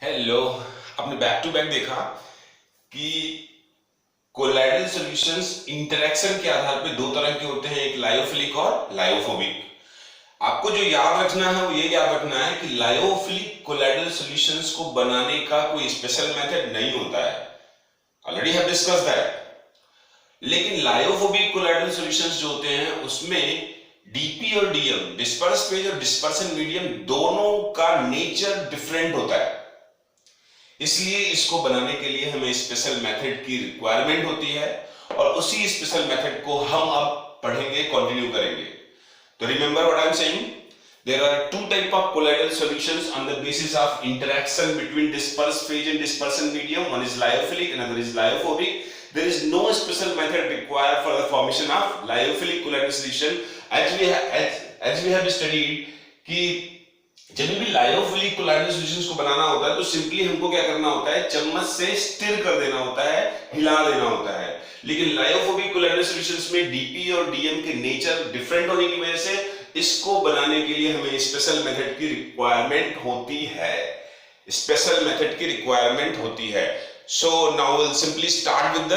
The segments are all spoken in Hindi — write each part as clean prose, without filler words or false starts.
हेलो। आपने बैक टू बैक देखा कि कोलाइडल सॉल्यूशंस इंटरेक्शन के आधार पे दो तरह के होते हैं, एक लायोफिलिक और लायोफोबिक। आपको जो याद रखना है वो ये याद रखना है कि लायोफिलिक कोलाइडल सॉल्यूशंस को बनाने का कोई स्पेशल मेथड नहीं होता है, ऑलरेडी हैव डिस्कस दैट। लेकिन लायोफोबिक कोलाइडल सॉल्यूशंस जो होते हैं उसमें डीपी और डीएम, डिस्पर्स फेज और डिस्पर्सन मीडियम, दोनों का नेचर डिफरेंट होता है। इसलिए इसको बनाने के लिए हमें स्पेशल मेथड की रिक्वायरमेंट होती है और उसी स्पेशल मेथड को हम अब पढ़ेंगे, कंटिन्यू करेंगे। तो remember what I am saying, there are two type of colloidal solutions on the basis of interaction between dispersed phase and dispersion medium. One is lyophilic, another is lyophobic. There is no special method required for the formation of lyophilic colloidal solution. As we have studied कि जब भी लायोफिलिक कोलाइडल सॉल्यूशंस को बनाना होता है तो सिंपली हमको क्या करना होता है, चम्मच से स्टिर कर देना होता है, हिला देना होता है। लेकिन लायोफोबिक कोलाइडल सॉल्यूशंस में डीपी और डीएम के नेचर डिफरेंट होने की वजह से इसको बनाने के लिए हमें स्पेशल मेथड की रिक्वायरमेंट होती है, स्पेशल मेथड की रिक्वायरमेंट होती है। So now will simply start with the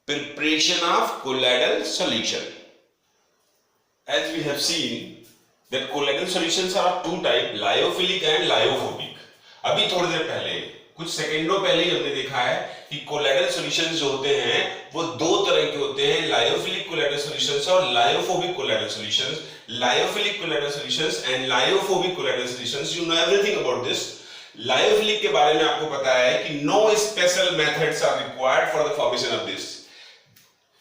preparation of colloidal solution. As we have seen that colloidal solutions are of two type, lyophilic and lyophobic. अभी थोड़ी देर पहले, कुछ सेकेंडों पहले ही हमने देखा है कि कोलाइडल सॉल्यूशंस जो होते हैं वो दो तरह के होते हैं, लायोफिलिक कोलाइडल सॉल्यूशंस और lyophobic colloidal solutions. Lyophilic colloidal solutions and lyophobic colloidal solutions, you know everything about this. Lyophilic के बारे में आपको पता है कि no special methods are required for the formation of this.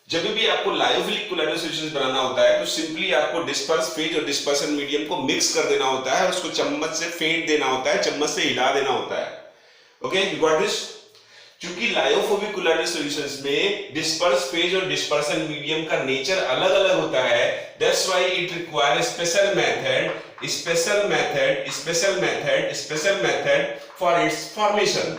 जब भी आपको लायोफिलिक कोलाइडल सॉल्यूशंस बनाना होता है तो सिंपली आपको डिस्पर्स फेज और डिस्पर्सन मीडियम को मिक्स कर देना होता है और उसको चम्मच से फेंट देना होता है, चम्मच से हिला देना होता है। Okay, you got this. क्योंकि लायोफोबिक कोलाइडल सॉल्यूशंस में डिस्पर्स फेज और डिस्पर्सन मीडियम का नेचर अलग अलग होता है, that's why it require special method for its formation.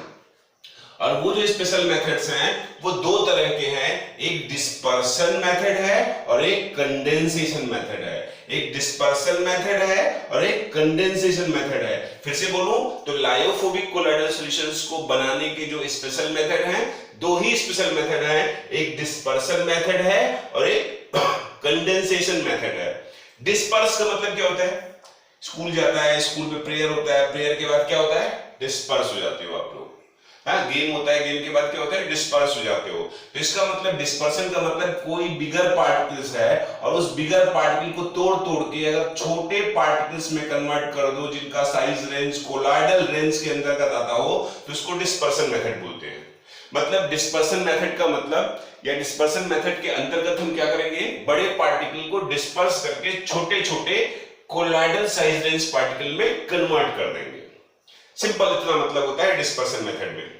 और वो जो स्पेशल मेथड्स हैं वो दो तरह के हैं, एक डिस्पर्सन मेथड है और एक कंडेंसेशन मेथड है। एक डिस्पर्सन मेथड है और एक कंडेंसेशन मेथड है। फिर से बोलूं तो लायोफोबिक कोलाइडल सॉल्यूशंस को बनाने के जो स्पेशल मेथड हैं, दो ही स्पेशल मेथड हैं, एक डिस्पर्सन मेथड है और एक कंडेंसेशन मेथड है। डिस्पर्स का मतलब क्या होता है, स्कूल जाता है, स्कूल में प्रेयर होता है, प्रेयर के बाद क्या होता है, डिस्पर्स हो जाते हो आप लोग। गेम होता है, गेम के बाद क्या होता है, डिस्पर्स हो जाते हो। तो इसका मतलब डिस्पर्सन का मतलब कोई बिगर पार्टिकल्स है और उस बिगर पार्टिकल को तोड़ तोड़ के अगर छोटे पार्टिकल्स में कन्वर्ट कर दो जिनका साइज रेंज कोलाइडल रेंज के अंतर्गत आता हो तो उसको डिस्पर्सन मेथड बोलते हैं। मतलब डिस्पर्सन मेथड का मतलब या डिस्पर्सन मेथड के अंतर्गत हम क्या करेंगे, बड़े पार्टिकल को डिस्पर्स करके छोटे छोटे कोलाइडल साइज रेंज पार्टिकल में कन्वर्ट कर देंगे। सिंपल इतना मतलब होता है डिस्पर्सन मेथड में।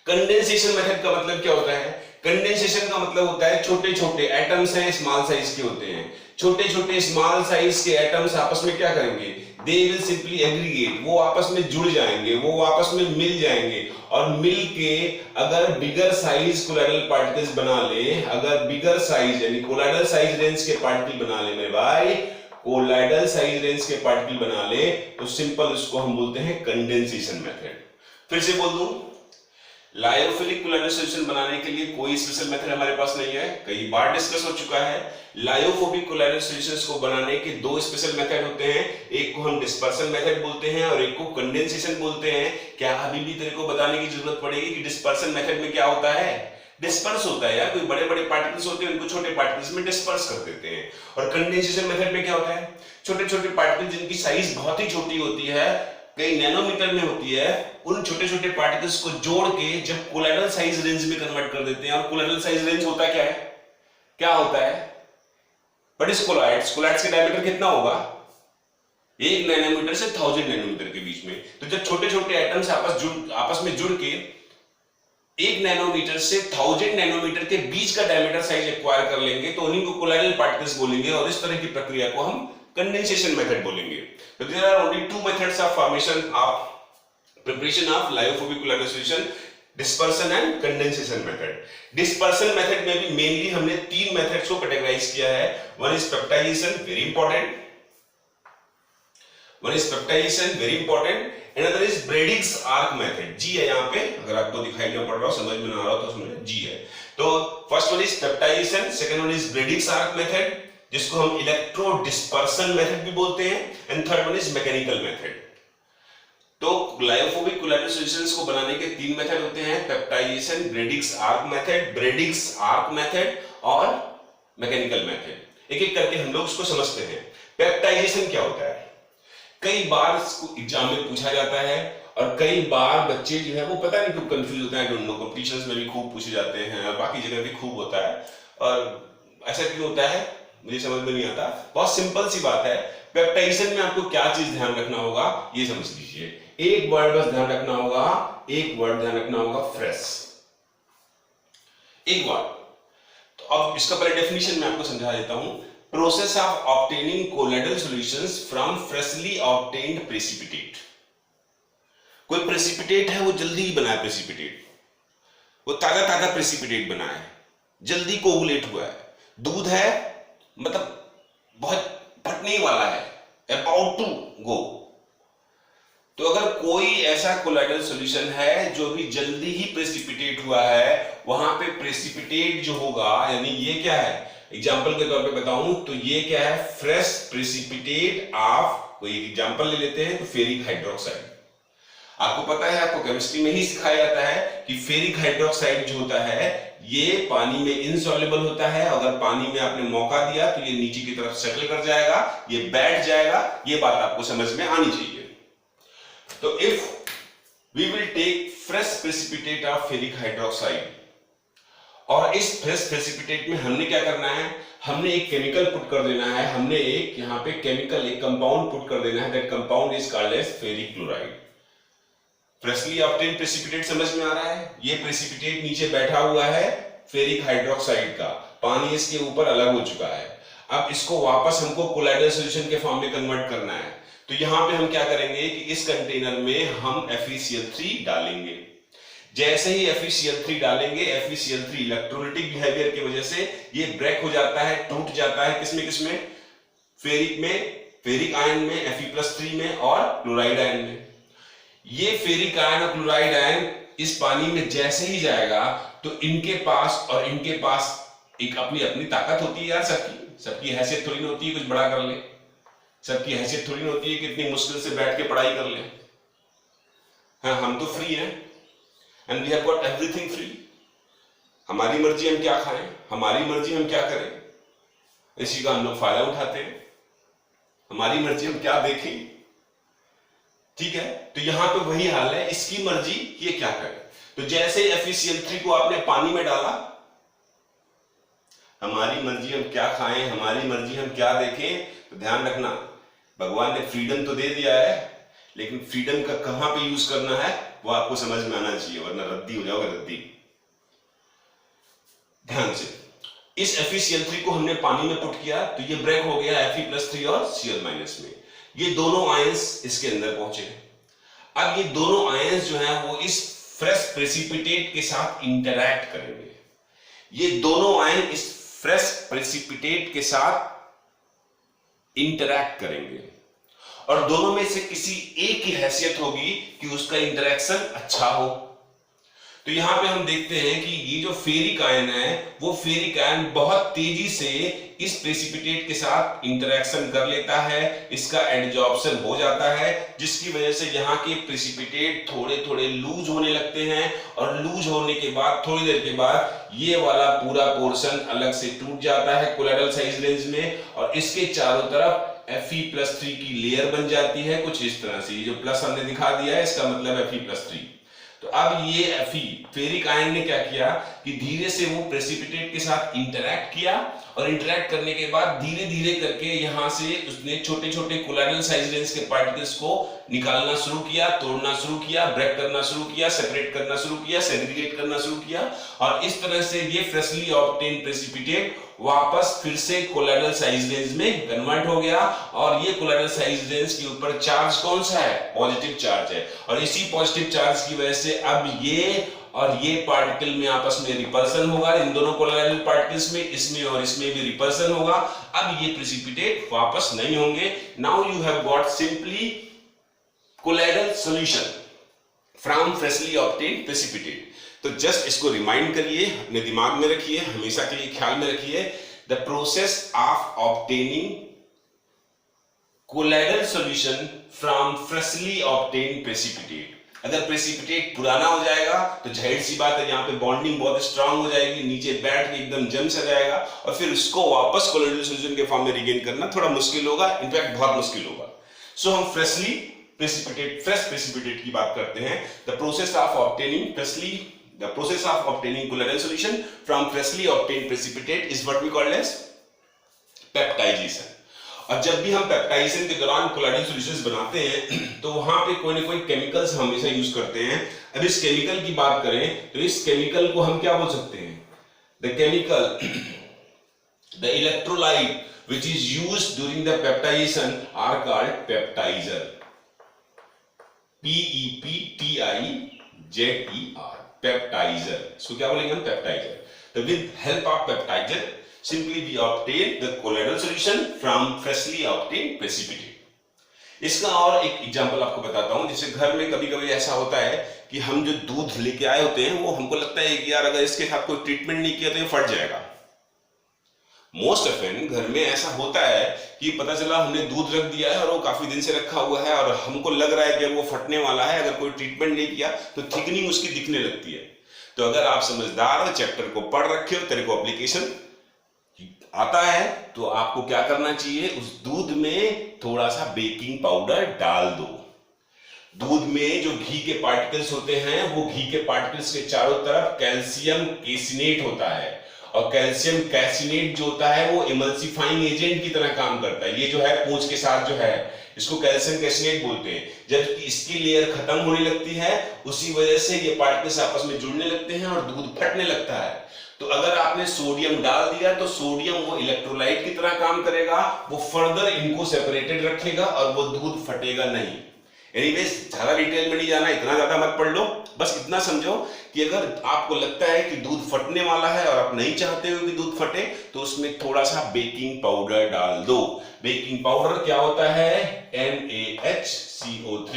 कंडेंसेशन मेथड का मतलब क्या होता है, कंडेंसेशन का मतलब होता है छोटे छोटे एटम्स हैं, स्मॉल साइज के होते हैं, छोटे छोटे स्मॉल साइज के एटम्स आपस में क्या करेंगे, दे विल सिंपली एग्रीगेट, वो आपस में जुड़ जाएंगे, वो आपस में मिल जाएंगे और मिल के अगर बिगर साइज कोलाइडल पार्टिकल्स बना ले, अगर बिगर साइज यानी कोलाइडल साइज रेंज के पार्टिकल बना ले मेरे भाई, कोलाइडल साइज रेंज के पार्टिकल बना ले तो सिंपल इसको हम बोलते हैं कंडेंसेशन मेथड। फिर से बोल दूं, लायोफिलिक कोलाइडल सॉल्यूशन बनाने के लिए कोई स्पेशल मेथड हमारे पास नहीं है, कई बार डिस्कस हो चुका है। लायोफोबिक कोलाइडल सॉल्यूशंस को बनाने के दो स्पेशल मेथड होते हैं, एक को हम डिस्पर्सन मेथड बोलते हैं और एक को कंडेंसेशन बोलते हैं। क्या अभी भी तेरे को बताने की जरूरत पड़ेगी कि डिस्पर्सन मेथड में क्या होता है, डिस्पर्स होता है यार, कोई बड़े बड़े पार्टिकल्स होते हैं उनको छोटे पार्टिकल्स में डिस्पर्स कर देते हैं। और कंडेंसेशन मेथड में क्या होता है, छोटे छोटे पार्टिकल जिनकी साइज बहुत ही छोटी होती है, कई नैनोमीटर में होती है, उन छोटे छोटे पार्टिकल्स को जोड़ के जब कोलाइडल साइज रेंज में कन्वर्ट कर देते हैं। और कोलाइडल साइज रेंज होता क्या है, क्या होता है, व्हाट इज कोलाइड्स, कोलाइड्स का डायमीटर कितना होगा, 1 नैनोमीटर से 1000 नैनोमीटर के बीच में। तो जब छोटे छोटे एटम्स आपस में जुड़ के 1 नैनोमीटर से 1000 नैनोमीटर के बीच का डायमीटर साइज एक्वायर कर लेंगे तो उन्हीं को कोलाइडल पार्टिकल्स बोलेंगे और इस तरह की प्रक्रिया को हम कंडेंसेशन मेथड बोलेंगे। तो there are only two methods of formation of preparation of lyophobic colloidal solution, dispersion and condensation method. Dispersion method में भी मेनली हमने तीन मेथड्स को कैटेगराइज किया है। One is peptization, very important, one is peptization, very important, another is Bredig's arc method, जी है यहाँ पे, अगर आपको दिखाई नहीं पड़ रहा हो, समझ में ना आ रहा हो तो समझ जी है। तो first one is peptization, second one is Bredig's arc method जिसको हम इलेक्ट्रो डिस्पर्सन मेथड भी बोलते हैं, and third one is mechanical method. तो लायोफोबिक कोलाइडल सॉल्यूशंस को बनाने के तीन मेथड होते हैं, पेप्टाइजेशन, ब्रेडिग्स आर्क मेथड और मैकेनिकल मेथड। एक एक करके हम लोग उसको समझते हैं। पेप्टाइजेशन क्या होता है? कई बार इसको एग्जाम में पूछा जाता है और कई बार बच्चे जो है वो पता नहीं क्यों कंफ्यूज होता है, कॉम्पिटिशंस में भी खूब पूछे जाते हैं और बाकी जगह भी खूब होता है, और ऐसा क्यों होता है मुझे समझ में नहीं आता। बहुत सिंपल सी बात है, पेप्टाइजेशन में आपको क्या चीज ध्यान रखना होगा ये समझ लीजिए। एक वर्ड बस ध्यान रखना होगा, एक वर्ड ध्यान रखना होगा, फ्रेश, एक वर्ड। तो अब इसका पहले डेफिनेशन मैं आपको समझा देता हूं। Process of obtaining colloidal solutions from freshly obtained precipitate. कोई प्रेसिपिटेट है वो जल्दी ही बना है, प्रेसिपिटेट वो ताजा ताजा प्रेसिपिटेट बना है, जल्दी कोगुलेट हुआ है, दूध है मतलब बहुत फटने वाला है, अबाउट टू गो। तो अगर कोई ऐसा कोलाइडल सॉल्यूशन है जो भी जल्दी ही प्रेसिपिटेट हुआ है, वहां पे प्रेसिपिटेट जो होगा, यानी ये क्या है, एग्जाम्पल के तौर पे बताऊं तो ये क्या है, फ्रेश प्रेसिपिटेट ऑफ, कोई एग्जाम्पल ले लेते हैं तो फेरिक हाइड्रोक्साइड। आपको पता है, आपको केमिस्ट्री में ही सिखाया जाता है कि फेरिक हाइड्रोक्साइड जो होता है ये पानी में इनसॉल्युबल होता है। अगर पानी में आपने मौका दिया तो ये नीचे की तरफ सेटल कर जाएगा, ये बैठ जाएगा। ये बात आपको समझ में आनी चाहिए। तो if we will take fresh precipitate of ferric hydroxide, और इस फ्रेश प्रेसिपिटेट में हमने क्या करना है, हमने एक केमिकल पुट कर देना है, हमने एक यहाँ पे केमिकल, एक कंपाउंड पुट कर देना है, that compound is called as ferric chloride. Freshly obtained precipitate समझ में आ रहा है, ये प्रेसिपिटेट नीचे बैठा हुआ है फेरिक हाइड्रोक्साइड का, पानी इसके ऊपर अलग हो चुका है। अब इसको वापस हमको कोलाइडल सॉल्यूशन के फॉर्म में कन्वर्ट करना है। तो यहां पे हम क्या करेंगे कि इस कंटेनर में हम FeCl3 डालेंगे। जैसे ही FeCl3 डालेंगे, FeCl3 इलेक्ट्रोलाइटिक बिहेवियर की वजह से ये ब्रेक हो जाता है, टूट जाता है, किसमें, फेरिक में, फेरिक आयन में, Fe+3 में और क्लोराइड आयन में। ये फेरिक आयन और क्लोराइड आयन इस पानी में जैसे ही जाएगा तो इनके पास और इनके पास एक अपनी अपनी ताकत होती है यार, सबकी हैसियत थोड़ी ना होती है कुछ बड़ा कर ले, सबकी हैसियत थोड़ी ना होती है कि इतनी मुश्किल से बैठ के पढ़ाई कर ले। हाँ, हम तो फ्री हैं and we have got everything free. हमारी मर्जी हम क्या खाएं, हमारी मर्जी हम क्या करें, इसी का हम लोग फायदा उठाते हैं। हमारी मर्जी हम क्या देखें, ठीक है। तो यहां पे वही हाल है, इसकी मर्जी ये क्या करे। तो जैसे FeCl3 को आपने पानी में डाला, हमारी मर्जी हम क्या खाएं, हमारी मर्जी हम क्या देखें। तो ध्यान रखना, भगवान ने फ्रीडम तो दे दिया है, लेकिन फ्रीडम का कहां पे यूज करना है वो आपको समझ में आना चाहिए, वरना रद्दी हो जाओगे, रद्दी। ध्यान से, इस FeCl3 को हमने पानी में पुट किया तो ये ब्रेक हो गया Fe+3 और Cl- में। ये दोनों आयंस इसके अंदर पहुंचे। अब ये दोनों आयंस जो हैं वो इस फ्रेश प्रेसिपिटेट के साथ इंटरैक्ट करेंगे। ये दोनों आयन इस फ्रेश प्रेसिपिटेट के साथ इंटरैक्ट करेंगे और दोनों में से किसी एक की हैसियत होगी कि उसका इंटरेक्शन अच्छा हो। तो यहां पे हम देखते हैं कि ये जो फेरिक आयन है वो फेरिक आयन बहुत तेजी से इस प्रेसिपिटेट के साथ इंटरेक्शन कर लेता है, इसका एडजॉर्प्शन हो जाता है, जिसकी वजह से यहाँ के प्रेसिपिटेट थोड़े थोड़े लूज होने लगते हैं और लूज होने के बाद थोड़ी देर के बाद ये वाला पूरा पोर्शन अलग से टूट जाता है कोलाइडल साइज रेंज में, और इसके चारों तरफ Fe+3 की लेयर बन जाती है कुछ इस तरह से। ये जो प्लस हमने दिखा दिया है इसका मतलब Fe+3। तो अब ये फेरिक आयन ने क्या किया कि धीरे से वो प्रेसिपिटेट के साथ इंटरैक्ट किया और इंटरैक्ट करने के बाद धीरे धीरे करके यहां से उसने छोटे छोटे कोलाइडल साइज रेंज के पार्टिकल्स को निकालना शुरू किया, तोड़ना शुरू किया, ब्रेक करना शुरू किया, सेपरेट करना शुरू किया, सेग्रीगेट करना शुरू किया, और इस तरह से ये फ्रेशली ऑब्टेन्ड प्रेसिपिटेट वापस फिर से कोलाइडल साइज रेंज में कन्वर्ट हो गया। और ये कोलाइडल साइज रेंज के ऊपर चार्ज कौन सा है, पॉजिटिव चार्ज है, और इसी पॉजिटिव चार्ज की वजह से अब ये और ये पार्टिकल में आपस में रिपल्सन होगा, इन दोनों कोलाइडल पार्टिकल्स में, इसमें और इसमें भी रिपल्सन होगा। अब ये प्रेसिपिटेट वापस नहीं होंगे। Now you have got simply colloidal solution from freshly obtained precipitate. तो जस्ट इसको रिमाइंड करिए, अपने दिमाग में रखिए, हमेशा के लिए ख्याल में रखिए, the process of obtaining colloidal solution from freshly obtained precipitate. अगर प्रेसिपिटेट पुराना हो जाएगा तो जाहिर सी बात है यहाँ पे बॉन्डिंग बहुत स्ट्रांग हो जाएगी, नीचे बैठ के एकदम जम सा जाएगा और फिर उसको वापस कोलाइडल सॉल्यूशन के फॉर्म में रिगेन करना थोड़ा मुश्किल होगा, इनफैक्ट बहुत मुश्किल होगा। सो हम फ्रेशली प्रेसिपिटेट, फ्रेश प्रेसिपिटेट की बात करते हैं। The process of obtaining freshly, the process of obtaining colloidal solution from freshly obtained precipitate is what we call as peptidation। और जब भी हम पेप्टाइजेशन के दौरान कोलाइडल सॉल्यूशंस बनाते हैं तो वहां पे कोई ना कोई केमिकल्स हमेशा यूज करते हैं। अब इस केमिकल की बात करें तो इस केमिकल को हम क्या बोल सकते हैं? The chemical, the electrolyte which is used during the peptidation are called peptizer, P-E-P-T-I-Z-E-R, peptizer। सो क्या बोलेंगे हम? पेप्टाइजर। तो with help of peptizer simply we obtain the colloidal solution from freshly obtained precipitate। इसका और एक एग्जांपल आपको बताता हूं। जैसे घर में कभी कभी ऐसा होता है कि हम जो दूध लेके आए होते हैं वो हमको लगता है कि यार अगर इसके साथ कोई ट्रीटमेंट नहीं किया तो ये फट जाएगा। मोस्ट ऑफन घर में ऐसा होता है कि पता चला हमने दूध रख दिया है और वो काफी दिन से रखा हुआ है और हमको लग रहा है कि वो फटने वाला है, अगर कोई ट्रीटमेंट नहीं किया तो थिकनिंग उसकी दिखने लगती है। तो अगर आप समझदार हो, चैप्टर को पढ़ रखे हो, तेरे को एप्लीकेशन आता है, तो आपको क्या करना चाहिए? उस दूध में थोड़ा सा बेकिंग पाउडर डाल दो। दूध में जो घी के पार्टिकल्स होते हैं वो घी के पार्टिकल्स के चारों तरफ कैल्शियम कैसिनेट होता है और कैल्शियम कैसिनेट जो होता है वो इमल्सिफाइंग एजेंट की तरह काम करता है। ये जो है पूंछ के साथ जो है इसको कैल्शियम कैसिनेट बोलते हैं। जब इसकी लेयर खत्म होने लगती है उसी वजह से ये पार्टिकल्स आपस में जुड़ने लगते हैं और दूध फटने लगता है। तो अगर आपने सोडियम डाल दिया तो सोडियम वो इलेक्ट्रोलाइट की तरह काम करेगा, वो फर्दर इनको सेपरेटेड रखेगा और वो दूध फटेगा नहीं। एनीवेज ज्यादा डिटेल में नहीं जाना, इतना ज्यादा मत पढ़ लो, बस इतना समझो कि अगर आपको लगता है कि दूध फटने वाला है और आप नहीं चाहते हो कि दूध फटे तो उसमें थोड़ा सा बेकिंग पाउडर डाल दो। बेकिंग पाउडर क्या होता है? NaHCO3,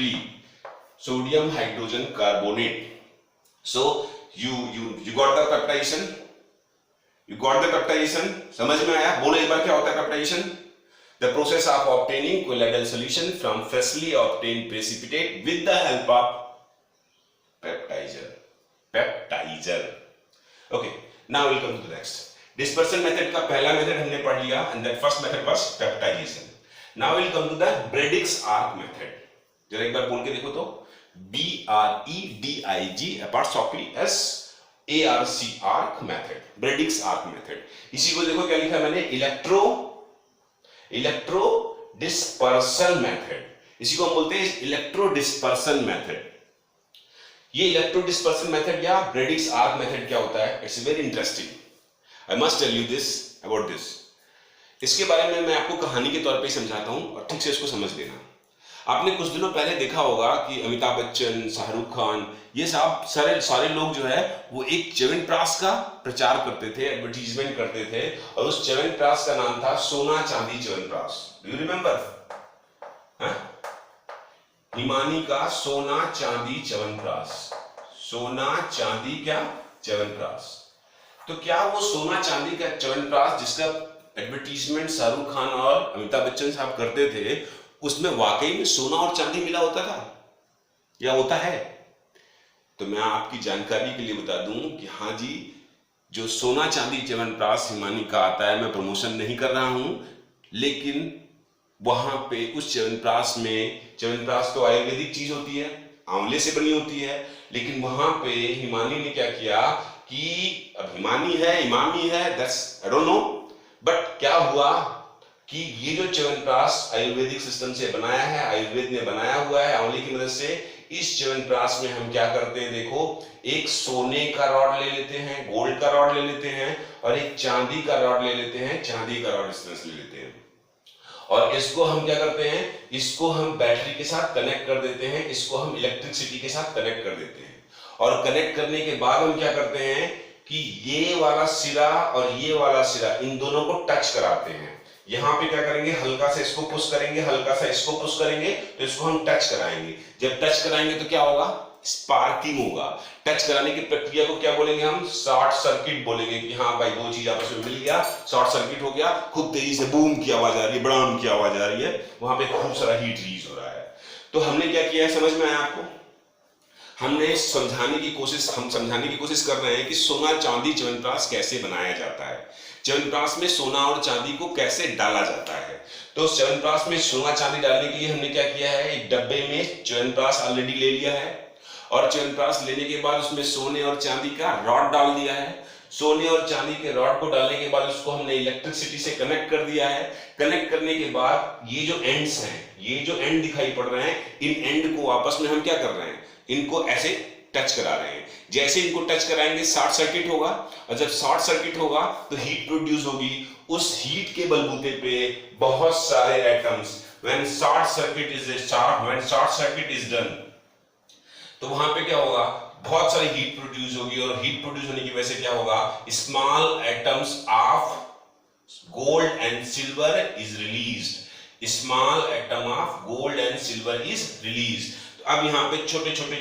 sodium hydrogen carbonate. So you got the peptidation, you got the peptidation, समझ में आया? बोलो एक बार क्या होता है peptidation? The process of obtaining colloidal solution from freshly obtained precipitate with the help of peptizer. Peptizer. Okay, now we'll come to the next. Dispersion method का पहला मेथड हमने पढ़ लिया and that first method was peptidation. Now we'll come to the Bradig's arc method. जरा एक बार बोल के देखो तो BREDIG apostrophe SARC arc method, Bradig's arc method। इसी को देखो क्या लिखा है मैंने? Electro dispersion method. इसी को हम बोलते हैं इलेक्ट्रो डिस्पर्सन मेथड। ये इलेक्ट्रो डिस्पर्सन मेथड या ब्रेडिग्स आर्क मेथड क्या होता है? It's very interesting, I must tell you this about this. इसके बारे में मैं आपको कहानी के तौर पे समझाता हूं और ठीक से इसको समझ लेना। आपने कुछ दिनों पहले देखा होगा कि अमिताभ बच्चन, शाहरुख खान, ये सब सारे लोग जो है वो एक च्यवनप्राश का प्रचार करते थे, एडवर्टीजमेंट करते थे और उस च्यवनप्राश का नाम था सोना चांदी chyawanprash. Do you remember? Himani का सोना चांदी च्यवनप्राश, सोना चांदी क्या च्यवनप्राश। तो क्या वो सोना चांदी का च्यवनप्राश जिसका एडवर्टीजमेंट शाहरुख खान और अमिताभ बच्चन साहब करते थे उसमें वाकई में सोना और चांदी मिला होता था या होता है? तो मैं आपकी जानकारी के लिए बता दूं कि हाँ जी, जो सोना चांदी च्यवनप्राश हिमानी का आता है, मैं प्रमोशन नहीं कर रहा हूं, लेकिन वहां पे उस च्यवनप्राश में, च्यवनप्राश तो आयुर्वेदिक चीज होती है, आंवले से बनी होती है, लेकिन वहां पे हिमानी ने क्या किया कि अब हिमानी है, इमामी है, that's I don't know, but क्या हुआ कि ये जो च्यवनप्राश आयुर्वेदिक सिस्टम से बनाया है, आयुर्वेद ने बनाया हुआ है आंवले की मदद से, इस च्यवनप्राश में हम क्या करते हैं? देखो, एक सोने का रॉड ले लेते हैं, गोल्ड का रॉड ले लेते हैं और एक चांदी का रॉड ले लेते हैं, चांदी का रॉड इस तरह से ले लेते हैं और इसको हम क्या करते हैं? इसको हम बैटरी के साथ कनेक्ट कर देते हैं, इसको हम इलेक्ट्रिसिटी के साथ कनेक्ट कर देते हैं और कनेक्ट करने के बाद हम क्या करते हैं कि ये वाला सिरा और ये वाला सिरा इन दोनों को टच कराते हैं। यहां पे क्या करेंगे, हल्का सा इसको पुश करेंगे, हल्का सा इसको पुश करेंगे, तो इसको हम टच कराएंगे। जब टच कराएंगे तो क्या होगा, स्पार्किंग होगा। टच कराने की प्रक्रिया को क्या बोलेंगे हम, शॉर्ट सर्किट बोलेंगे कि हाँ भाई दो चीज आपस में मिल गया, शॉर्ट सर्किट हो गया, खूब तेजी से बूम की आवाज आ रही है, बड़ाम की आवाज आ रही है, वहां पे खूब सारा हीट रिलीज हो रहा है। तो हमने क्या किया है, समझ में आया आपको? हमने समझाने की कोशिश कर रहे हैं कि सोना चांदी च्यवनप्राश कैसे बनाया जाता है, च्यवनप्राश में सोना और चांदी को कैसे डाला जाता है। तो च्यवनप्राश में सोना चांदी डालने के लिए हमने क्या किया है, एक डब्बे में च्यवनप्राश ऑलरेडी ले लिया है, और च्यवनप्राश लेने के बाद उसमें सोने और चांदी का रॉड डाल दिया है। सोने और चांदी के रॉड को डालने के बाद उसको हमने इलेक्ट्रिसिटी से कनेक्ट कर दिया है। कनेक्ट करने के बाद ये जो एंड्स हैं, ये जो एंड दिखाई पड़ रहे हैं, इन एंड को आपस में हम क्या कर रहे हैं, इनको ऐसे टच करा रहे हैं। जैसे इनको टच कराएंगे शॉर्ट सर्किट होगा, और जब शॉर्ट सर्किट होगा तो हीट प्रोड्यूस होगी। उस हीट के बलबूते पे बहुत सारे atoms, when short circuit is done, तो वहां पे क्या होगा, बहुत सारी हीट प्रोड्यूस होगी, और हीट प्रोड्यूस होने की वजह से क्या होगा, small atoms of gold and silver is released. Small atom of gold and silver is released. अब यहाँ पे छोटे छोटे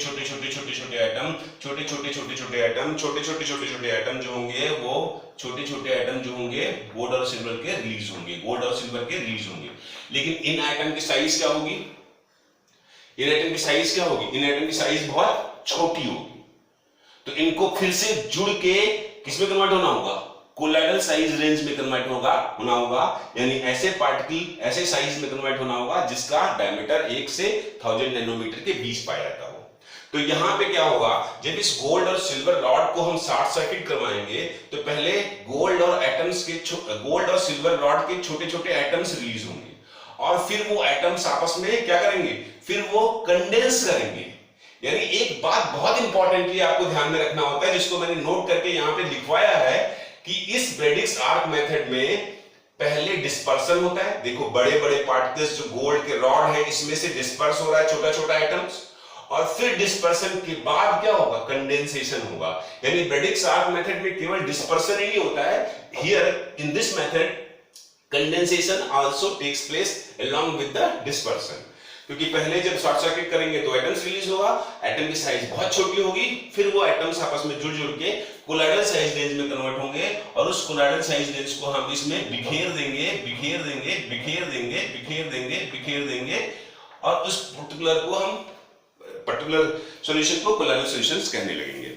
एटम जो होंगे, वो छोटे छोटे एटम जो होंगे गोल्ड और सिल्वर के रिलीज होंगे, लेकिन इन एटम की साइज क्या होगी, इन एटम की साइज बहुत छोटी होगी। तो इनको फिर से जुड़ के किसमें कन्वर्ट होना होगा, कोलाइडल साइज रेंज में कन्वर्ट होना होगा, यानी ऐसे पार्टिकल ऐसे साइज में कन्वर्ट होना होगा जिसका डायमीटर 1 से 1000 नैनोमीटर के बीच पाया जाता हो। तो यहां पे क्या होगा, जब इस गोल्ड और सिल्वर रॉड को हम शॉर्ट सर्किट करवाएंगे तो पहले गोल्ड और सिल्वर रॉड के छोटे छोटे एटम्स रिलीज होंगे, और फिर वो एटम्स आपस में क्या करेंगे, फिर वो कंडेंस करेंगे। यानी एक बात बहुत इंपॉर्टेंटली आपको ध्यान में रखना होता है, जिसको मैंने नोट करके यहां पे लिखवाया है कि इस ब्रेडिक्स आर्क मेथड में पहले डिस्पर्सन होता है। देखो बड़े बड़े पार्टिकल्स जो गोल्ड के रॉड है, इसमें से डिस्पर्स हो रहा है छोटा छोटा एटम्स, और फिर डिस्पर्सन के बाद क्या होगा, कंडेंसेशन होगा। यानी ब्रेडिक्स आर्क मेथड में केवल डिस्पर्सन ही नहीं होता है, here in this method condensation also takes place along with the dispersion. क्योंकि पहले जब शॉर्ट सर्किट करेंगे तो एटम्स रिलीज होगा, एटम की साइज बहुत छोटी होगी, फिर वो एटम्स आपस में जुड़ के कोलाइडल साइज रेंज में कन्वर्ट होंगे, और उस कोलाइडल साइज रेंज को हम इसमें बिखेर देंगे, और उस पर्टिकुलर सॉल्यूशन को कोलाइडल सॉल्यूशंस कहने लगेंगे।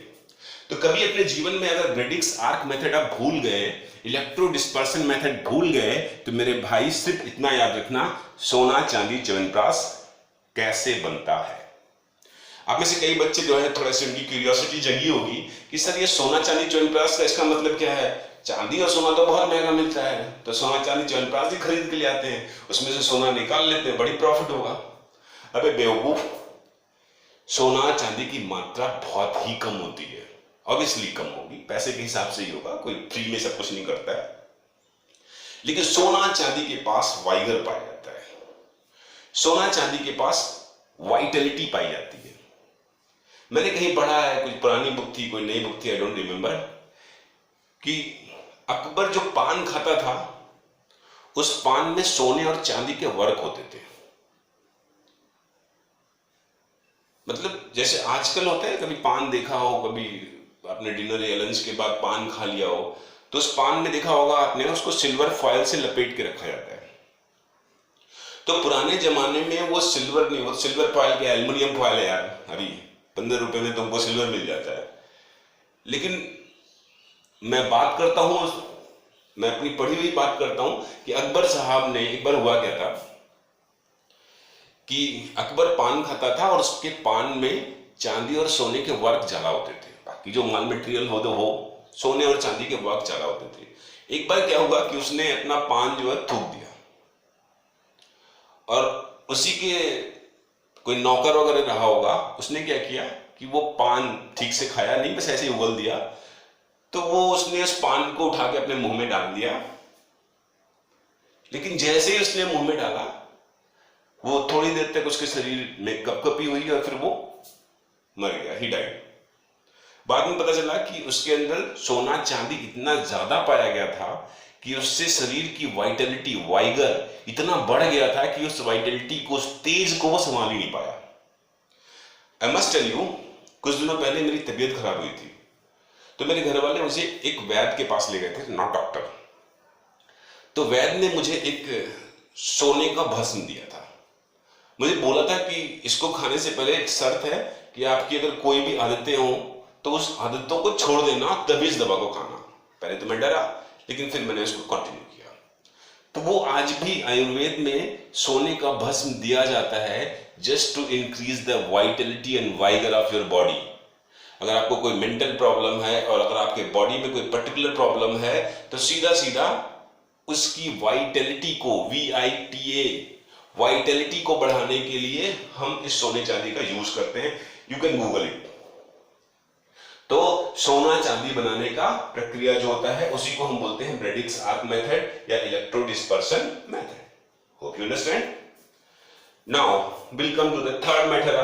तो कभी अपने जीवन में अगर ब्रेडिक्स आर्क मेथड आप भूल गए, इलेक्ट्रो डिस्पर्सन मेथड भूल गए, तो मेरे भाई सिर्फ इतना याद रखना, सोना चांदी च्यवनप्राश कैसे बनता है। आप में से कई बच्चे जो है थोड़ा सी उनकी क्यूरियोसिटी जगी होगी कि सर ये सोना चांदी च्यवनप्राश का इसका मतलब क्या है, चांदी और सोना तो बहुत महंगा मिलता है, तो सोना चांदी च्यवनप्राश ही खरीद के ले आते हैं, उसमें से सोना निकाल लेते हैं, बड़ी प्रॉफिट होगा। अबे बेवकूफ, सोना चांदी की मात्रा बहुत ही कम होती है, ऑब्वियसली कम होगी, पैसे के हिसाब से ही होगा, कोई फ्री में सब कुछ नहीं करता है। लेकिन सोना चांदी के पास वाइगर पाया जाता है, सोना चांदी के पास वाइटलिटी पाई जाती है। मैंने कहीं पढ़ा है, कुछ पुरानी बुक थी, कोई नई बुक थी, आई डोंट रिमेंबर, कि अकबर जो पान खाता था उस पान में सोने और चांदी के वर्क होते थे। मतलब जैसे आजकल होता है, कभी पान देखा हो, कभी आपने डिनर या लंच के बाद पान खा लिया हो, तो उस पान में देखा होगा आपने, उसको सिल्वर फॉयल से लपेट के रखा जाता है। तो पुराने जमाने में वो सिल्वर नहीं, वो सिल्वर फॉयल के एल्युमिनियम फॉयल है यार, अभी 15 रुपए में तुमको सिल्वर मिल जाता है। लेकिन मैं बात करता हूं, मैं अपनी पढ़ी हुई बात करता हूं कि अकबर साहब ने, एक बार हुआ क्या था कि अकबर पान खाता था और उसके पान में चांदी और सोने के वर्क ज्यादा होते थे, बाकी जो माल मटेरियल हो तो वो सोने और चांदी के वर्क ज्यादा होते थे। एक बार क्या हुआ कि उसने अपना पान जो है थूक दिया, और उसी के कोई नौकर वगैरह रहा होगा, उसने क्या किया कि वो पान ठीक से खाया नहीं, बस ऐसे ही उगल दिया, तो वो उसने उस पान को उठा के अपने मुंह में डाल दिया। लेकिन जैसे ही उसने मुंह में डाला, वो थोड़ी देर तक उसके शरीर में कपकपी हुई और फिर वो मर गया, ही डाइड। बाद में पता चला कि उसके अंदर सोना चांदी इतना ज्यादा पाया गया था कि उससे शरीर की वाइटलिटी, वाइगर इतना बढ़ गया था कि उस वाइटलिटी को, उस तेज को वो संभाल ही नहीं पाया। आई मस्ट टेल यू, कुछ दिनों पहले मेरी तबीयत खराब हुई थी, तो मेरे घर वाले मुझे एक वैद्य के पास ले गए थे, नॉट डॉक्टर। तो वैद्य ने मुझे एक सोने का भस्म दिया था। मुझे बोला था कि इसको खाने से पहले एक शर्त है कि आपकी अगर कोई भी आदतें हो तो उस आदतों को छोड़ देना, तभी इस दवा को खाना। पहले तो मैं डरा, लेकिन फिर मैंने इसको कंटिन्यू किया। तो वो आज भी आयुर्वेद में सोने का भस्म दिया जाता है, just to increase the vitality and vigour of your body. अगर आपको कोई मेंटल प्रॉब्लम है और अगर आपके बॉडी में कोई पर्टिकुलर प्रॉब्लम है तो सीधा सीधा उसकी वाइटलिटी को, VITA, वाइटलिटी को बढ़ाने के लिए हम इस सोने चांदी का यूज करते हैं। You can Google it. तो सोना चांदी बनाने का प्रक्रिया जो होता है उसी को हम बोलते हैं ब्रेडिक्स आर्क मेथड या electro dispersion method. Hope you understand. Now will come to the third method,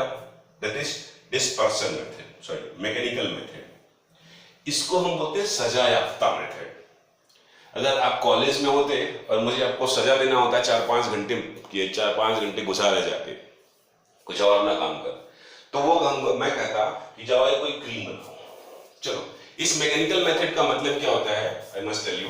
that is dispersion method, sorry mechanical method. इसको हम बोलते हैं सजा याफ्ता मेथड। अगर आप कॉलेज में होते और मुझे आपको सजा देना होता है 4-5 घंटे की, 4-5 घंटे गुजारे जाके कुछ और ना काम कर, तो वो मैं कहता कि जाओ कोई क्रीम बनाओ। चलो, इस मैकेनिकल मेथड का मतलब क्या होता है, आई मस्ट टेल यू।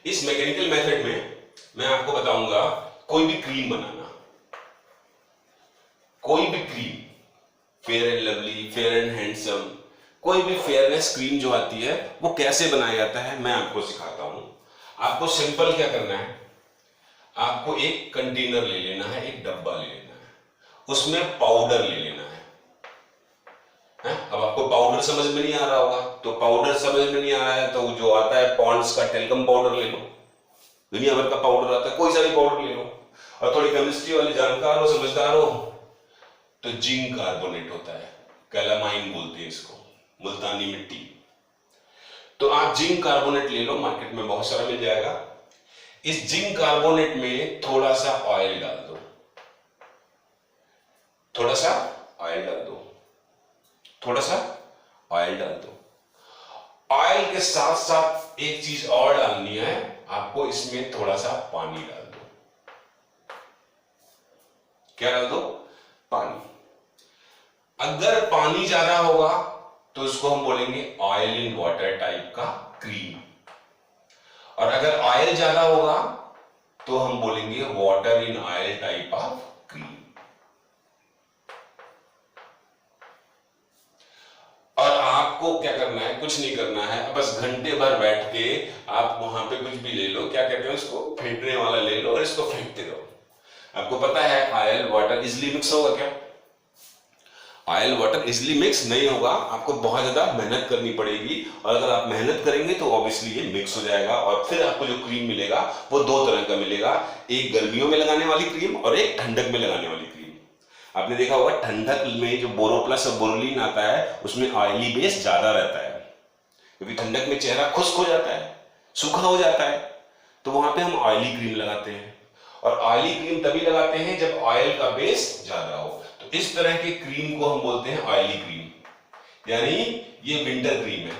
इस मैकेनिकल मेथड में मैं आपको बताऊंगा कोई भी क्रीम बनाना, कोई भी cream, fair and lovely, fair and handsome, कोई भी फेयरनेस क्रीम जो आती है वो कैसे बनाया जाता है मैं आपको सिखाता हूं। आपको सिंपल क्या करना है, आपको एक कंटेनर ले लेना है, एक डब्बा ले लेना है, उसमें पाउडर ले लेना है। अब आपको पाउडर समझ में नहीं आ रहा होगा, तो पाउडर समझ में नहीं आ रहा है तो जो आता है पॉन्ड्स का टेल्कम पाउडर ले लो, दुनिया भर का पाउडर आता है, कोई सा भी पाउडर ले लो। और थोड़ी केमिस्ट्री वाले जानकार हो, समझदार हो, तो जिंक कार्बोनेट होता है, कैलामाइन बोलते हैं इसको, मुल्तानी मिट्टी। तो आप जिंक कार्बोनेट ले लो, मार्केट में बहुत सारा मिल जाएगा। इस जिंक कार्बोनेट में थोड़ा सा ऑयल डाल दो, थोड़ा सा ऑयल डाल दो, थोड़ा सा ऑयल डाल दो। ऑयल के साथ साथ एक चीज और डालनी है आपको, इसमें थोड़ा सा पानी डाल दो। क्या डाल दो? पानी। अगर पानी ज्यादा होगा तो इसको हम बोलेंगे ऑयल इन वाटर टाइप का क्रीम, और अगर ऑयल ज्यादा होगा तो हम बोलेंगे water in oil type of cream. और आपको क्या करना है, कुछ नहीं करना है, बस घंटे भर बैठ के आप वहां पे कुछ भी ले लो, क्या कहते हैं उसको, फेंटने वाला ले लो और इसको फेंकते रहो। आपको पता है ऑयल वाटर इजिली मिक्स होगा क्या? ऑयल वाटर इजिली मिक्स नहीं होगा, आपको बहुत ज्यादा मेहनत करनी पड़ेगी, और अगर आप मेहनत करेंगे तो ऑब्वियसली ये मिक्स हो जाएगा, और फिर आपको जो क्रीम मिलेगा वो दो तरह का मिलेगा, एक गर्मियों में लगाने वाली क्रीम और एक ठंडक में लगाने वाली क्रीम। आपने देखा होगा ठंडक में जो बोरोप्लस और बोरोलिन आता है उसमें ऑयली बेस ज्यादा रहता है, क्योंकि ठंडक में चेहरा खुश्क हो जाता है, सूखा हो जाता है, तो वहां पे हम ऑयली क्रीम लगाते हैं। और ऑयली क्रीम तभी लगाते हैं जब ऑयल का बेस ज्यादा हो। तो इस तरह की क्रीम को हम बोलते हैं ऑयली क्रीम, यानी ये विंटर क्रीम है,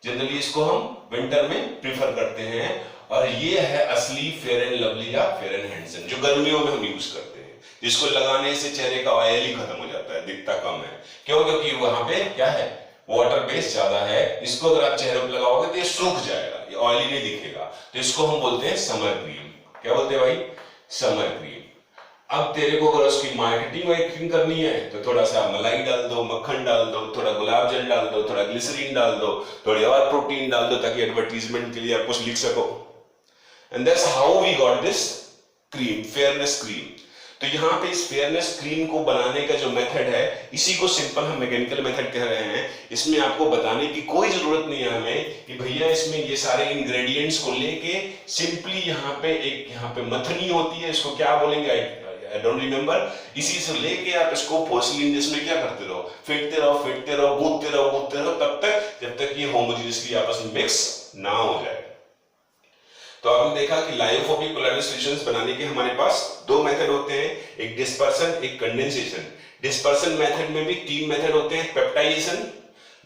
जनरली इसको हम विंटर में प्रीफर करते हैं, और ये है असली फेयर एंड लवली या फेयर एंड हैंडसम जो गर्मियों में हम यूज करते हैं, जिसको लगाने से चेहरे का ऑयल ही खत्म हो जाता है, दिखता कम है। क्यों? क्योंकि वहां पे क्या है, वाटर बेस ज्यादा है। इसको अगर आप चेहरे पर लगाओगे तो ये सूख जाएगा, ये ऑयली नहीं दिखेगा, तो इसको हम बोलते हैं समर क्रीम। क्या बोलते हैं भाई? Summer cream. अब तेरे को अगर उसकी मार्केटिंग करनी है तो थोड़ा सा मलाई डाल दो, मक्खन डाल दो, थोड़ा गुलाब जल डाल दो, थोड़ा ग्लिसरीन डाल दो, थोड़ी और प्रोटीन डाल दो, ताकि एडवर्टीजमेंट के लिए आप कुछ लिख सको। And that's how we got this cream, fairness cream. तो यहाँ पे इस फेयरनेस क्रीम को बनाने का जो मेथड है, इसी को सिंपल हम मैकेनिकल मेथड कह रहे हैं। इसमें आपको बताने की कोई जरूरत नहीं है हमें कि भैया इसमें ये सारे इंग्रेडिएंट्स को लेके सिंपली यहाँ पे मथनी होती है, इसको क्या बोलेंगे आई डोंट रिमेंबर, इसी से लेके आप इसको पोर्सिलिन जिसमें क्या करते रहो, फेंटते रहो, गूंथते रहो तब तक जब तक ये होमोजेनियसली आपस में मिक्स ना हो जाए। तो आपने देखा कि लायोफोबिक कोलाइडल सॉल्यूशंस बनाने के हमारे पास दो मेथड होते हैं, एक डिस्पर्सन, एक कंडेंसेशन। डिस्पर्सन मेथड में भी तीन मेथड होते हैं, peptization,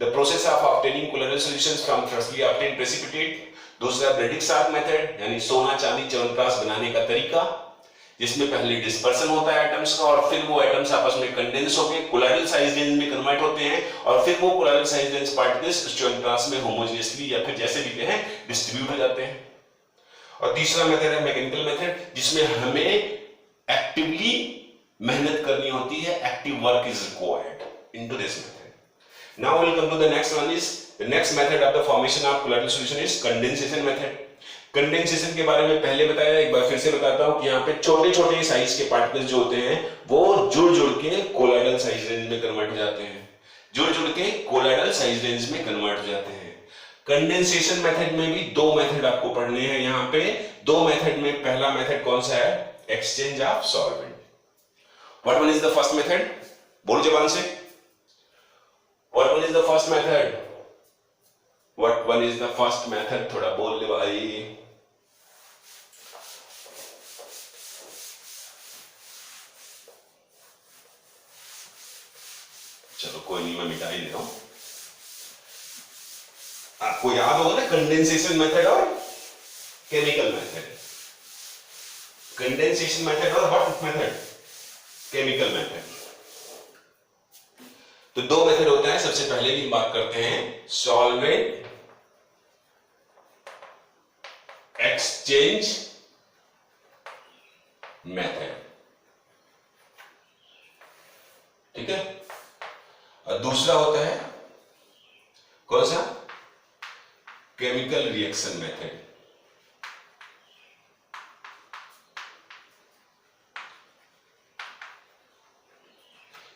the process of obtaining colloidal solutions from freshly obtained precipitate. दूसरा ब्रेडिक्स-आर्क मेथड यानी सोना चांदी च्यवनप्राश बनाने का तरीका, जिसमें पहले डिस्पर्सन होता है एटम्स का और फिर वो एटम्स आपस में कंडेंस होकर कोलाइडल साइज रेंज में कन्वर्ट होते हैं और फिर वो colloidal size range particles chyawanprash में होमोजेनियसली या फिर जैसे भी कहें डिस्ट्रीब्यूट हो जाते हैं। और तीसरा मेथड है मैकेनिकल मेथड, जिसमें हमें एक्टिवली मेहनत करनी होती है, active work is required into this method. Now will come to the next one is the next method of the formation of colloidal solution is condensation method. Condensation के बारे में पहले बताया, एक बार फिर से बताता हूं कि यहाँ पे छोटे छोटे साइज के पार्टिकल्स जो होते हैं वो जुड़ जुड़ के कोलाइडल साइज रेंज में कन्वर्ट हो जाते हैं, जुड़ जुड़ के कोलाइडल साइज रेंज में कन्वर्ट हो जाते हैं। कंडेंसेशन मेथड में भी दो मेथड आपको पढ़ने हैं यहाँ पे। दो मेथड में पहला मेथड कौन सा है? Exchange of solvent. What one is the first method? बोलो जबान से, what one is the first method? What one is the first method? थोड़ा बोल ले भाई। चलो कोई नहीं, मैं मिटा ही दे रहा हूं। आपको याद होगा ना कंडेंसेशन मेथड और केमिकल मेथड। कंडेंसेशन मेथड और व्हाट मेथड? Chemical method. तो दो मेथड होते हैं। सबसे पहले की बात करते हैं सॉल्वेंट एक्सचेंज मेथड, ठीक है। और दूसरा होता है कौन सा? Chemical reaction method.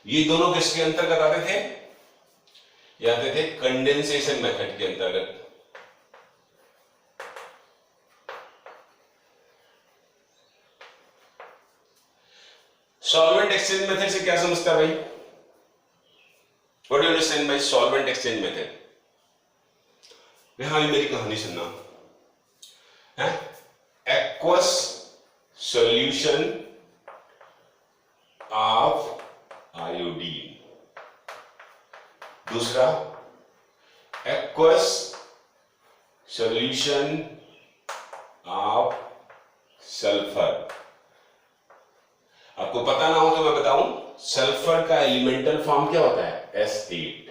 ये दोनों किसके अंतर्गत आते थे? ये आते थे कंडेंसेशन मेथड के अंतर्गत। सॉल्वेंट एक्सचेंज मेथड से क्या समझता है भाई? What do you understand by solvent exchange method? यहां मेरी कहानी सुनना है। एक्वस सॉल्यूशन ऑफ आयोडीन, दूसरा एक्वस सॉल्यूशन ऑफ सल्फर। आपको पता ना हो तो मैं बताऊं, सल्फर का एलिमेंटल फॉर्म क्या होता है? S8।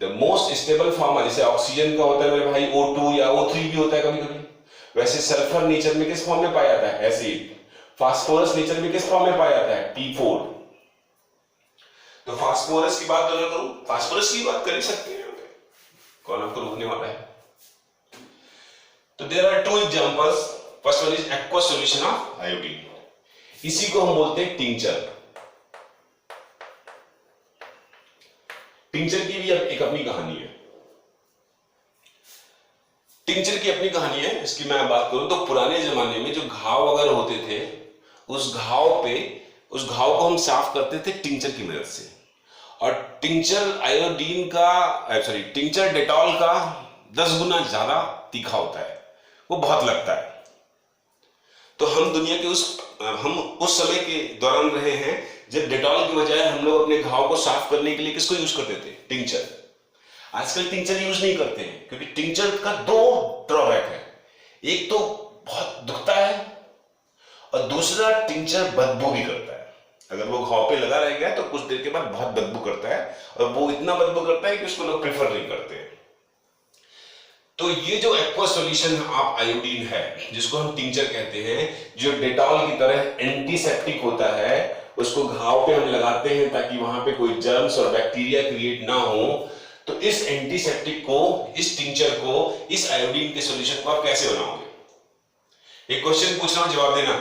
The most stable form जैसे ऑक्सीजन का होता है मेरे भाई O2 या O3 भी होता है कभी कभी, वैसे सल्फर नेचर में किस फॉर्म में पाया जाता है? S8। फास्फोरस नेचर में किस फॉर्म में पाया जाता है? T4। तो फास्फोरस की बात तो ना करूं, फास्फोरस की बात कर ही सकते हैं, कौन आपको रोकने वाला है? तो there are two examples. First one is aqueous solution of iodine, इसी को हम बोलते हैं टिंचर। टिंचर की भी एक अपनी कहानी है। टिंचर की अपनी कहानी है, इसकी मैं बात करूं तो पुराने जमाने में जो घाव अगर होते थे, उस घाव को हम साफ करते थे टिंचर की मदद से। और टिंचर आयोडीन का टिंचर डेटॉल का 10 गुना ज्यादा तीखा होता है, वो बहुत लगता है। तो हम दुनिया के उस समय के दौरान रहे हैं जब डेटॉल की बजाय हम लोग अपने घाव को साफ करने के लिए किसको यूज करते थे? टिंचर। आजकल टिंचर यूज नहीं करते हैं क्योंकि टिंचर का दो ड्रॉबैक है। एक तो बहुत दुखता है और दूसरा टिंचर बदबू भी करता है। अगर वो घाव पे लगा रह गया तो कुछ देर के बाद बहुत बदबू करता है, और वो इतना बदबू करता है कि उसको लोग प्रेफर नहीं करते हैं। तो ये जो एक्वस सॉल्यूशन ऑफ आयोडीन है, जिसको हम टिंचर कहते हैं, जो डेटॉल की तरह एंटीसेप्टिक होता है, उसको घाव पे हम लगाते हैं ताकि वहां पे कोई जर्म्स और बैक्टीरिया क्रिएट ना हो। तो इस एंटीसेप्टिक को, इस टिंचर को, इस आयोडीन के सॉल्यूशन को आप कैसे बनाओगे? एक क्वेश्चन पूछ रहा हूं, जवाब देना।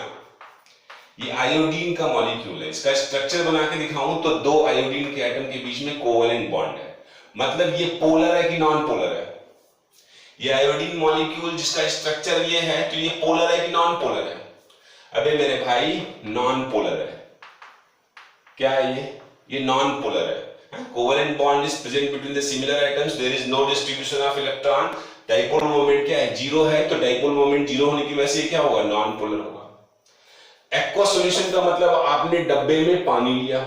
ये आयोडीन का मॉलिक्यूल है, इसका स्ट्रक्चर बना के दिखाऊं तो दो आयोडीन के एटम के बीच में कोवेलेंट बॉन्ड है। मतलब ये पोलर है कि नॉन पोलर है? ये आयोडीन मॉलिक्यूल जिसका स्ट्रक्चर ये है, तो ये पोलर है कि नॉन पोलर है? अबे मेरे भाई नॉन पोलर है। क्या है ये नॉन पोलर है। Covalent bond is present between the similar atoms, there is no distribution of electron, dipole moment क्या है, जीरो है, तो डाइपोल मोमेंट जीरो होने की वजह से क्या होगा, नॉन पोलर होगा। एक्वस सॉल्यूशन का मतलब आपने डब्बे में पानी लिया,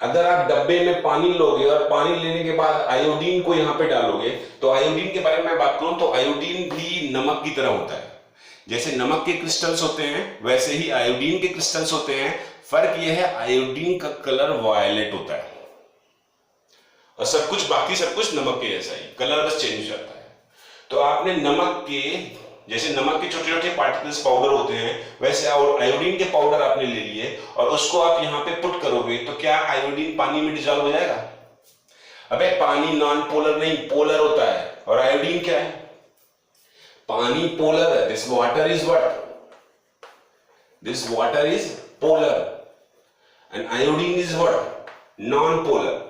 अगर आप डब्बे में पानी लोगे और पानी लेने के बाद आयोडीन को यहां पे डालोगे, तो आयोडीन के बारे में मैं बात करूं तो आयोडीन भी नमक की तरह होता है। जैसे नमक के क्रिस्टल्स होते हैं वैसे ही आयोडीन के क्रिस्टल्स होते हैं। फर्क यह है आयोडीन का कलर वायलेट होता है और सब कुछ बाकी सब कुछ नमक के जैसा ही, कलर बस चेंज हो जाता है। तो आपने नमक के, जैसे नमक के छोटे छोटे पार्टिकल्स पाउडर होते हैं, वैसे आयोडीन के पाउडर आपने ले लिए और उसको आप यहां पे पुट करोगे तो क्या आयोडीन पानी में डिसॉल्व हो जाएगा? अबे पानी नॉन पोलर नहीं, पोलर होता है। और आयोडीन क्या है? पानी पोलर है। This water is what? This water is polar and iodine is what? Non polar.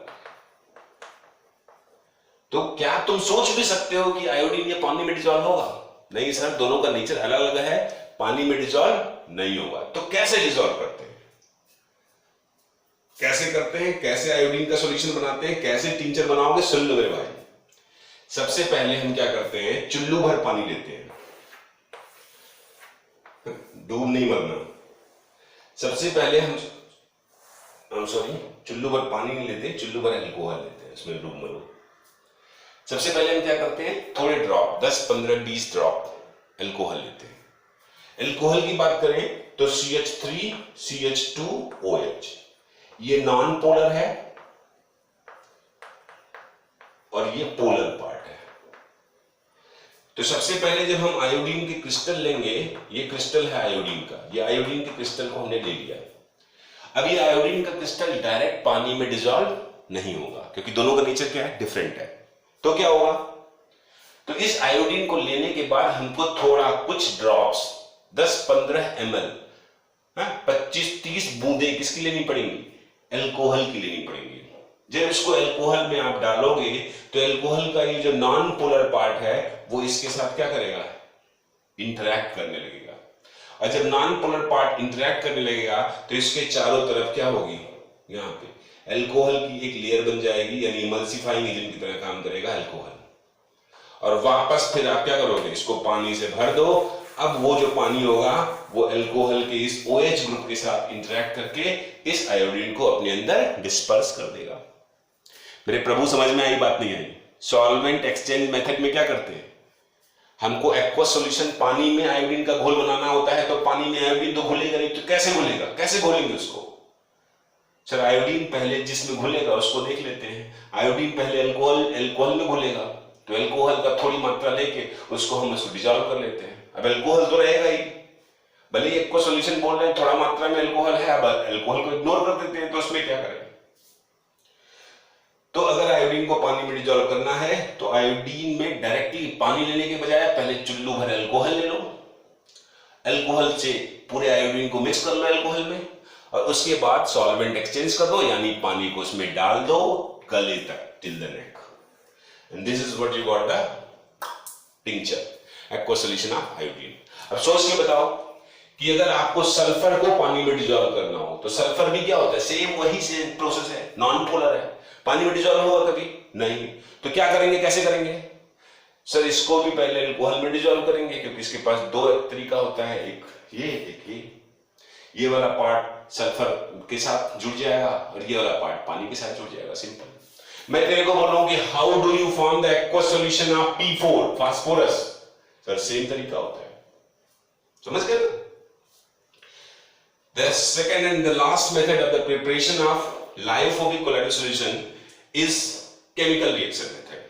तो क्या तुम सोच भी सकते हो कि आयोडीन ये पानी में डिसॉल्व होगा? नहीं सर, दोनों का नेचर अलग अलग है, पानी में डिसॉल्व नहीं होगा। तो कैसे डिसॉल्व करते हैं, कैसे करते हैं, कैसे आयोडीन का सॉल्यूशन बनाते हैं, कैसे टिंचर बनाओगे? सुन लो मेरे भाई। सबसे पहले हम क्या करते हैं, चुल्लू भर पानी लेते हैं, डूब नहीं मरना। सबसे पहले हम चुल्लू भर पानी नहीं लेते, चुल्लू भर अल्कोहल लेते हैं, उसमें डूब मरो। सबसे पहले हम क्या करते हैं, थोड़े ड्रॉप 10, 15, 20 ड्रॉप अल्कोहल लेते हैं। अल्कोहल की बात करें तो CH3, CH2, OH, ये नॉन पोलर है और ये पोलर पार्ट है। तो सबसे पहले जब हम आयोडीन के क्रिस्टल लेंगे, ये क्रिस्टल है आयोडीन का, ये आयोडीन के क्रिस्टल को हमने ले लिया। अब ये आयोडीन का क्रिस्टल डायरेक्ट पानी में डिसॉल्व नहीं होगा क्योंकि दोनों का नेचर क्या है, डिफरेंट है। तो क्या होगा, तो इस आयोडीन को लेने के बाद हमको थोड़ा कुछ ड्रॉप्स 10-15 ml, 25-30 बूंदे किसकी लेनी पड़ेंगी, अल्कोहल की लेनी पड़ेंगी। जब इसको अल्कोहल में आप डालोगे तो अल्कोहल का ये जो नॉन पोलर पार्ट है वो इसके साथ क्या करेगा, इंटरैक्ट करने लगेगा। और जब नॉन पोलर पार्ट इंटरैक्ट करने लगेगा तो इसके चारों तरफ क्या होगी, यहाँ पे अल्कोहल की एक लेयर बन जाएगी, यानी इमल्सिफाइंग एजेंट की तरह काम करेगा अल्कोहल। और वापस फिर आप क्या करोगे, इसको पानी से भर दो। अब वो जो पानी होगा वो अल्कोहल के इस OH ग्रुप के साथ इंटरैक्ट करके इस आयोडीन को अपने अंदर डिस्पर्स कर देगा। मेरे प्रभु समझ में आई बात नहीं आई? सॉल्वेंट एक्सचेंज मेथड में क्या करते हैं, हमको एक्वस सॉल्यूशन पानी में आयोडीन का घोल बनाना होता है, तो पानी में आयोडीन तो घुलेगा नहीं, तो कैसे घुलेगा, कैसे घोलेंगे उसको? सर आयोडीन पहले जिसमें घुलेगा उसको देख लेते हैं। आयोडीन पहले अल्कोहल में घुलेगा, तो अल्कोहल का थोड़ी मात्रा लेके उसको हम उसको डिसॉल्व कर लेते हैं। अब अल्कोहल तो रहेगा ही, भले ही एक्वस सॉल्यूशन बोल रहे हैं थोड़ा मात्रा में अल्कोहल है, अब अल्कोहल को इग्नोर कर देते हैं, तो उसमें क्या करें? तो अगर आयोडीन को पानी में डिसॉल्व करना है तो आयोडीन में डायरेक्टली पानी लेने के बजाय पहले चुल्लू भर अल्कोहल ले लो, अल्कोहल से पूरे आयोडीन को मिक्स कर लो अल्कोहल में, और उसके बाद सॉल्वेंट एक्सचेंज कर दो, यानी पानी को उसमें डाल दो गले तक, till the neck, and this is what you got the tincture, aqueous solution of iodine. अब सोच के बताओ कि अगर आपको सल्फर को पानी में डिसॉल्व करना हो तो सल्फर भी क्या होता है, सेम वही सेम प्रोसेस है, नॉन पोलर है, पानी में डिसॉल्व होगा कभी नहीं। तो क्या करेंगे, कैसे करेंगे? सर इसको भी पहले अल्कोहल में डिसॉल्व करेंगे, क्योंकि इसके पास दो तरीका होता है, एक ये एक ये वाला पार्ट सल्फर के साथ जुड़ जाएगा और ये वाला पार्ट पानी के साथ जुड़ जाएगा, सिंपल। मैं तेरे को बोल रहा हूं कि how do you form the aqueous solution of P4 phosphorus? Sir same तरीका होता है, समझ गए? The second and the last method of the preparation of lyophobic colloidal solution is chemical reaction method.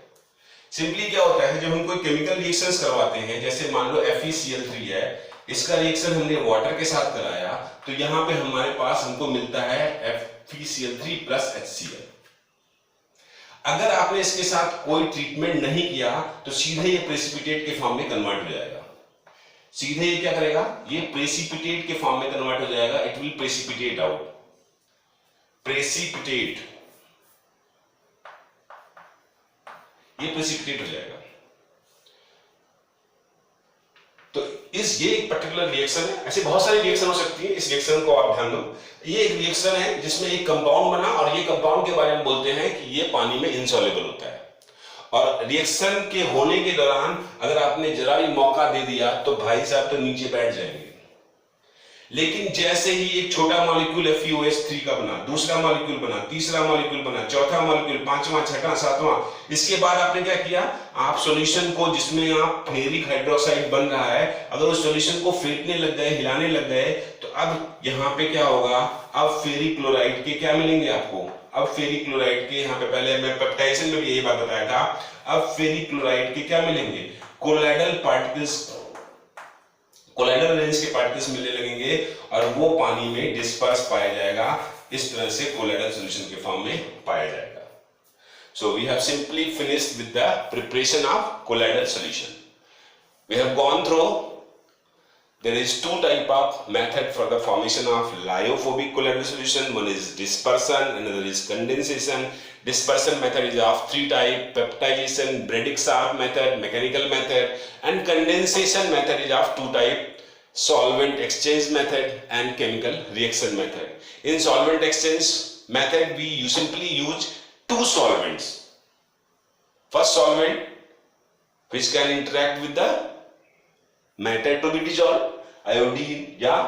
Simply क्या होता है, जब हम कोई केमिकल रिएक्शंस करवाते हैं, जैसे मान लो FeCl3 है, इसका रिएक्शन हमने वाटर के साथ कराया, तो यहां पे हमारे पास हमको मिलता है FeCl3 प्लस HCl। अगर आपने इसके साथ कोई ट्रीटमेंट नहीं किया तो सीधे ये प्रेसिपिटेट के फॉर्म में कन्वर्ट हो जाएगा, सीधे ये क्या करेगा, ये प्रेसिपिटेट के फॉर्म में कन्वर्ट हो जाएगा, it will precipitate out, precipitate, ये प्रेसिपिटेट हो जाएगा। तो ये एक पर्टिकुलर रिएक्शन है, ऐसे बहुत सारी रिएक्शन हो सकती है, इस रिएक्शन को आप ध्यान दो। ये एक रिएक्शन है जिसमें एक कंपाउंड बना और ये कंपाउंड के बारे में बोलते हैं कि ये पानी में इनसॉल्युबल होता है, और रिएक्शन के होने के दौरान अगर आपने जरा भी मौका दे दिया तो भाई साहब तो नीचे बैठ जाएंगे। लेकिन जैसे ही एक छोटा मॉलिक्यूल FeOH3 का बना, दूसरा मॉलिक्यूल बना, तीसरा मॉलिक्यूल बना, चौथा मॉलिक्यूल, पांचवा, छठा, सातवां, इसके बाद आपने क्या किया, आप सॉल्यूशन को जिसमें आप फेरिक हाइड्रोक्साइड बन रहा है, अगर उस सॉल्यूशन को फेंटने लग गए, हिलाने लग गए, तो अब यहाँ पे क्या होगा, अब फेरिक क्लोराइड के क्या मिलेंगे आपको, अब फेरिक क्लोराइड के, यहाँ पे पहले मैं पेप्टाइजेशन में भी यही बात बताया था, अब फेरिक क्लोराइड के क्या मिलेंगे, कोलाइडल पार्टिकल्स, कोलाइडल रेंज के पार्टिकल्स मिलने लगेंगे और वो पानी में डिस्पर्स पाया जाएगा। इस तरह से कोलाइडल सॉल्यूशन के फॉर्म में पाया जाएगा। So we have simply finished with the preparation of colloidal solution. We have gone through, there is two type of method for the formation of lyophobic colloidal solution. One is dispersion, another is condensation. Dispersion method is of three type: peptidization, Bredig-Sharp method, mechanical method, and condensation method is of two type: solvent exchange method and chemical reaction method. In solvent exchange method, we simply use two solvents. First solvent which can interact with the matter to be dissolved, iodine या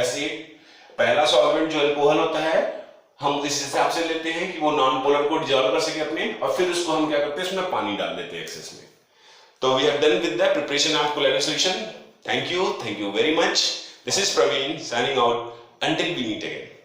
acid. पहला solvent जो अल्कोहल होता है, हम इस हिसाब से लेते हैं कि वो नॉन पोलर को डिसॉल्व कर सके अपने, और फिर उसको हम क्या करते हैं, उसमें पानी डाल देते हैं एक्सेस में। तो we have done with the preparation of colloidal solution. Thank you very much. This is Praveen signing out until we meet again.